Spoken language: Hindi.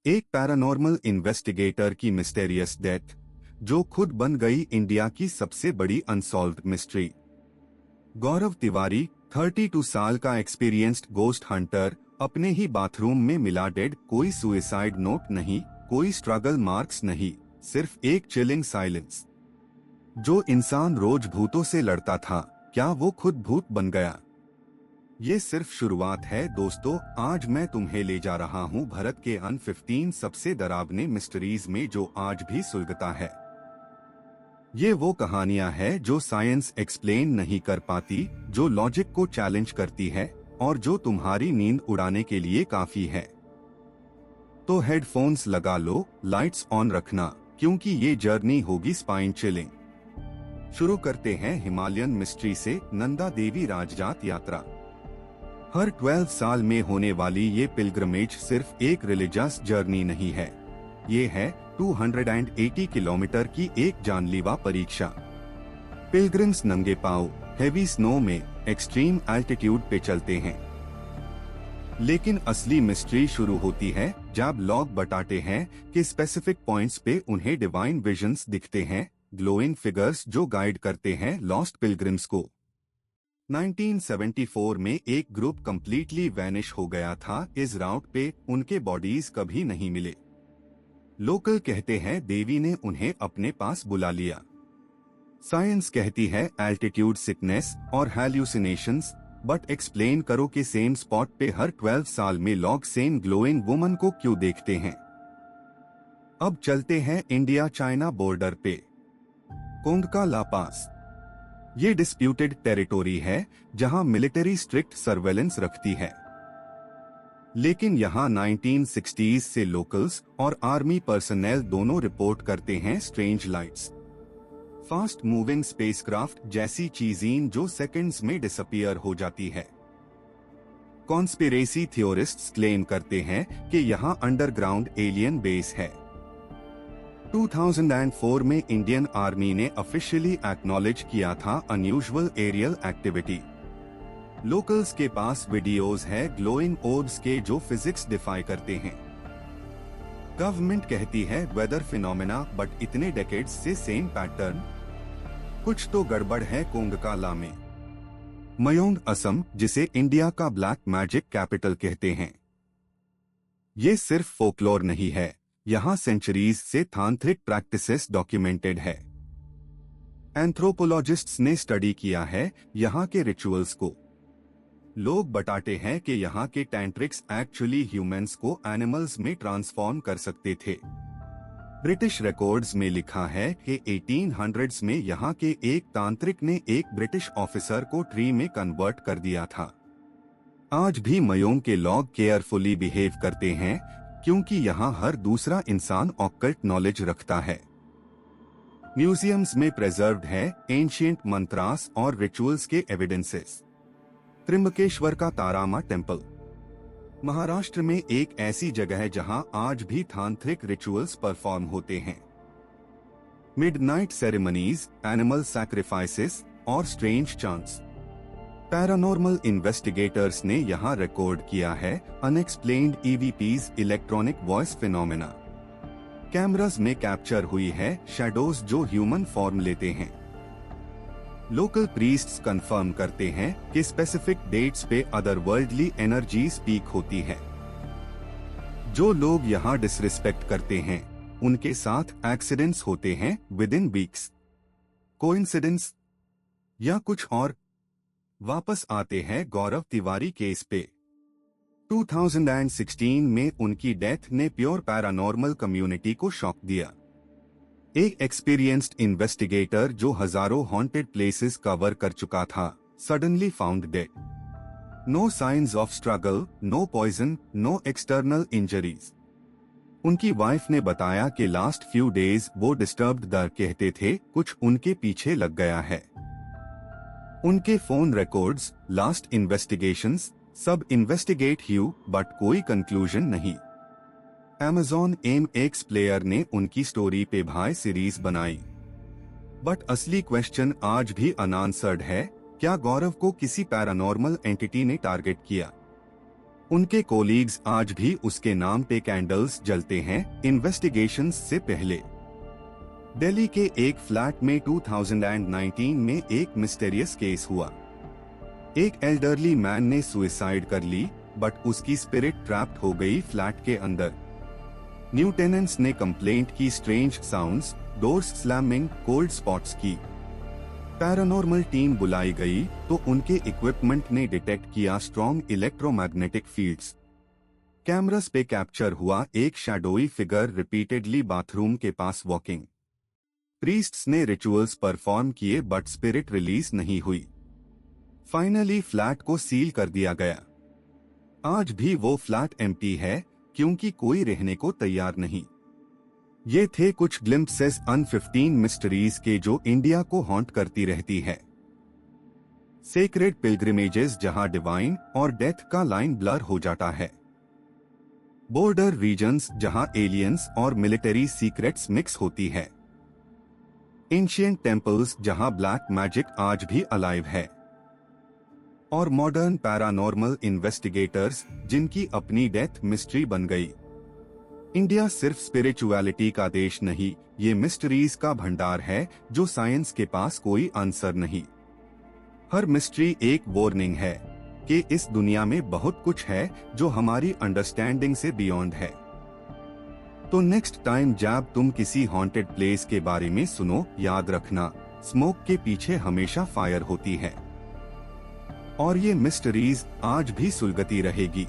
एक पैरानॉर्मल इन्वेस्टिगेटर की मिस्टेरियस डेथ, जो खुद बन गई इंडिया की सबसे बड़ी अनसॉल्व्ड मिस्ट्री। गौरव तिवारी 32 साल का एक्सपीरियंस्ड गोस्ट हंटर, अपने ही बाथरूम में मिला डेड। कोई सुइसाइड नोट नहीं, कोई स्ट्रगल मार्क्स नहीं, सिर्फ एक चिलिंग साइलेंस। जो इंसान रोज भूतों से लड़ता था, क्या वो खुद भूत बन गया? ये सिर्फ शुरुआत है दोस्तों। आज मैं तुम्हें ले जा रहा हूँ भारत के अन 15 सबसे डरावने मिस्ट्रीज में जो आज भी सुलगता है। ये वो कहानियां हैं जो साइंस एक्सप्लेन नहीं कर पाती, जो लॉजिक को चैलेंज करती है और जो तुम्हारी नींद उड़ाने के लिए काफी है। तो हेडफोन्स लगा लो, लाइट्स ऑन रखना, क्योंकि ये जर्नी होगी स्पाइन चिलिंग। शुरू करते हैं हिमालयन मिस्ट्री से नंदा देवी राजजात यात्रा। हर 12 साल में होने वाली ये पिलग्रमेज सिर्फ एक रिलीजियस जर्नी नहीं है, ये है 280 किलोमीटर की एक जानलेवा परीक्षा। पिलग्रिम्स नंगे पांव हेवी स्नो में एक्सट्रीम एल्टीट्यूड पे चलते हैं। लेकिन असली मिस्ट्री शुरू होती है जब लोग बताते हैं कि स्पेसिफिक पॉइंट्स पे उन्हें डिवाइन विजन्स दिखते हैं, ग्लोइंग फिगर्स जो गाइड करते हैं लॉस्ट पिलग्रिम्स को। 1974 में एक ग्रुप कंप्लीटली वैनिश हो गया था। इस राउट पे उनके बॉडीज कभी नहीं मिले। लोकल कहते हैं देवी ने उन्हें अपने पास बुला लिया। साइंस कहती है एल्टीट्यूड सिकनेस और हैल्यूसिनेशंस। बट एक्सप्लेन करो कि सेम स्पॉट पे हर 12 साल में लोग सेम ग्लोइंग वुमन को क्यों देखते हैं। अब चलते हैं इंडिया चाइना बॉर्डर पे, कोंगका ला पास। ये डिस्प्यूटेड टेरिटोरी है जहां मिलिट्री स्ट्रिक्ट सर्वेलेंस रखती है। लेकिन यहां 1960s से लोकल्स और आर्मी पर्सनेल दोनों रिपोर्ट करते हैं strange lights, fast moving spacecraft जैसी चीजें जो सेकंड्स में डिसअपीयर हो जाती है। कॉन्स्पिरेसी थ्योरिस्ट्स क्लेम करते हैं कि यहां अंडरग्राउंड एलियन बेस है। 2004 में इंडियन आर्मी ने ऑफिशियली एक्नॉलेज किया था अनयूजुअल एरियल एक्टिविटी। लोकल्स के पास वीडियोस है ग्लोइंग ओर्ब्स के जो फिजिक्स डिफाई करते हैं। गवर्नमेंट कहती है वेदर फिनोमेना, बट इतने डेकेड्स से सेम पैटर्न, कुछ तो गड़बड़ है कोंगका ला में। मयोंग असम, जिसे इंडिया का ब्लैक मैजिक कैपिटल कहते हैं। ये सिर्फ फोकलोर नहीं है, यहाँ सेंचुरीज से तांत्रिक प्रैक्टिसेस डॉक्यूमेंटेड है। एंथ्रोपोलॉजिस्ट्स ने स्टडी किया है यहाँ के रिचुअल्स को। लोग बताते हैं कि यहाँ के टैंट्रिक्स एक्चुअली ह्यूमंस को एनिमल्स में ट्रांसफॉर्म कर सकते थे। ब्रिटिश रिकॉर्ड्स में लिखा है कि 1800s में यहाँ के एक तांत्रिक ने एक ब्रिटिश ऑफिसर को ट्री में कन्वर्ट कर दिया था। आज भी मयोंग के लोग केयरफुली बिहेव करते हैं, क्योंकि यहाँ हर दूसरा इंसान ऑकल्ट नॉलेज रखता है। म्यूजियम्स में प्रिजर्व्ड है एंशिएंट मंत्रास और रिचुअल्स के एविडेंसेस। त्रिम्बकेश्वर का तारामा टेम्पल महाराष्ट्र में एक ऐसी जगह है जहां आज भी तांत्रिक रिचुअल्स परफॉर्म होते हैं। मिडनाइट सेरेमनीज, एनिमल सैक्रिफाइसेस और स्ट्रेंज चांट्स। पैरानॉर्मल इन्वेस्टिगेटर्स ने यहाँ रिकॉर्ड किया है unexplained EVPs, electronic voice phenomena. Cameras में कैप्चर हुई है शैडोज जो ह्यूमन फॉर्म लेते हैं। लोकल प्रीस्ट्स कंफर्म करते हैं कि स्पेसिफिक डेट्स पे अदरवर्ल्डली एनर्जी स्पीक होती है। जो लोग यहाँ डिसरिस्पेक्ट करते हैं, उनके साथ एक्सीडेंट्स होते हैं विद इन वीक्स। कोइंसिडेंस या कुछ और? वापस आते हैं गौरव तिवारी केस पे। 2016 में उनकी डेथ ने प्योर पैरानॉर्मल कम्युनिटी को शॉक दिया। एक एक्सपीरियंस्ड इन्वेस्टिगेटर जो हजारों हॉन्टेड प्लेसेस कवर कर चुका था, suddenly found dead. No signs of struggle, no poison, no external injuries. उनकी वाइफ ने बताया कि लास्ट फ्यू डेज वो डिस्टर्ब्ड दर कहते थे कुछ उनके पीछे लग गया है। उनके फोन रिकॉर्ड्स, लास्ट इन्वेस्टिगेशंस, सब इन्वेस्टिगेट ह्यू, बट कोई कंक्लूजन नहीं। Amazon MX प्लेयर ने उनकी स्टोरी पे भाई सीरीज बनाई, बट असली क्वेश्चन आज भी अनआंसर्ड है। क्या गौरव को किसी पैरानॉर्मल एंटिटी ने टारगेट किया? उनके कोलीग्स आज भी उसके नाम पे कैंडल्स जलते हैं इन्वेस्टिगेशंस से पहले। दिल्ली के एक फ्लैट में 2019 में एक मिस्टीरियस केस हुआ। एक एल्डरली मैन ने सुसाइड कर ली, बट उसकी स्पिरिट ट्रैप्ड हो गई फ्लैट के अंदर। न्यू टेनेंट्स ने कंप्लेंट की strange sounds, doors slamming, cold spots की। पैरानॉर्मल टीम बुलाई गई तो उनके इक्विपमेंट ने डिटेक्ट किया स्ट्रॉन्ग इलेक्ट्रोमैग्नेटिक फील्ड्स। कैमरास पे कैप्चर हुआ एक शैडोई फिगर रिपीटेडली बाथरूम के पास वॉकिंग। प्रीस्ट्स ने रिचुअल्स परफॉर्म किए बट स्पिरिट रिलीज नहीं हुई। फाइनली फ्लैट को सील कर दिया गया। आज भी वो फ्लैट एम्प्टी है क्योंकि कोई रहने को तैयार नहीं। ये थे कुछ ग्लिम्पसेस अन 15 मिस्ट्रीज के जो इंडिया को हॉन्ट करती रहती है। सेक्रेड पिलग्रिमेजेस जहां डिवाइन और डेथ का लाइन ब्लर हो जाता है। बॉर्डर रीजन्स जहां एलियंस और मिलिट्री सीक्रेट्स मिक्स होती है। एंशिएंट टेम्पल्स जहां ब्लैक मैजिक आज भी अलाइव है। और मॉडर्न पैरानॉर्मल इन्वेस्टिगेटर्स जिनकी अपनी डेथ मिस्ट्री बन गई। इंडिया सिर्फ स्पिरिचुअलिटी का देश नहीं, ये मिस्ट्रीज का भंडार है जो साइंस के पास कोई आंसर नहीं। हर मिस्ट्री एक वार्निंग है कि इस दुनिया में बहुत कुछ है जो हमारी अंडरस्टैंडिंग से बियॉन्ड है। तो नेक्स्ट टाइम जब तुम किसी हॉन्टेड प्लेस के बारे में सुनो, याद रखना स्मोक के पीछे हमेशा फायर होती है और ये मिस्ट्रीज आज भी सुलगती रहेगी।